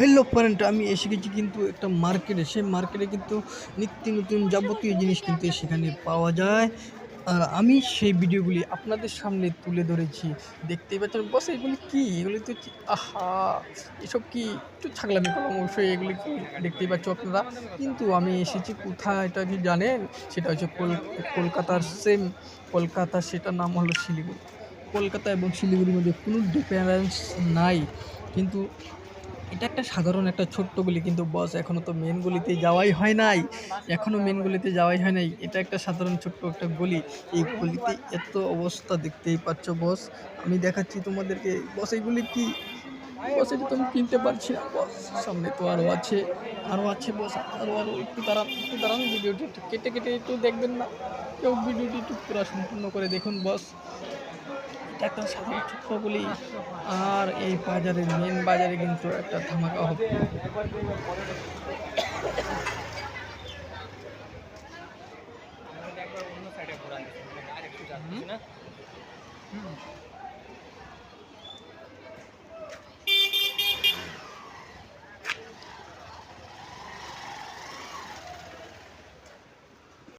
Hello friend, আমি এসে গেছি কিন্তু একটা মার্কেটে। সেই মার্কেটে কিন্তু নিত্য নতুন যাবতীয় জিনিস কিন্তু সেখানে পাওয়া যায়। আর আমি সেই ভিডিওগুলি আপনাদের সামনে তুলে ধরেছি। দেখতেই পাচ্ছেন বস, এগুলি কি? এগুলি তো আহা! এসব কি? একটু ছাগলামি করলাম অবশ্যই। এগুলি কি দেখতেই পাচ্ছ আপনারা। কিন্তু আমি এসেছি কোথায় এটা কি জানেন? সেটা হচ্ছে কলকাতার কলকাতার সেটার নাম হলো শিলিগুড়ি। কলকাতা এবং শিলিগুড়ির মধ্যে কোনো ডিফারেন্স নাই। কিন্তু এটা একটা সাধারণ একটা ছোট্ট গলি, কিন্তু বস এখনো তো মেন গলিতে যাওয়াই হয় নাই। এখনো মেন গলিতে যাওয়াই হয় নাই। এটা একটা সাধারণ ছোট্ট একটা গলি। এই গলিতে এত অবস্থা দেখতেই পাচ্ছ বস। আমি দেখাচ্ছি তোমাদেরকে বস, এইগুলি কি? বস এটা তো আমি কিনতে পারছি না বস। সামনে তো আরো আছে, আরো আছে বস। আরো একটু দাঁড়ান, ভিডিওটি একটু কেটে কেটে একটু দেখবেন না? কেউ ভিডিওটি একটু পুরা সম্পূর্ণ করে দেখুন বস। এটা একটা সাধারণ ছোট্ট গলি। আর এই বাজারে, মেন বাজারে কিন্তু একটা ধামাকা হবে। একবার অন্য সাইডে ঘোরা গেছে, মানে ডাইরেক্ট যাচ্ছি না।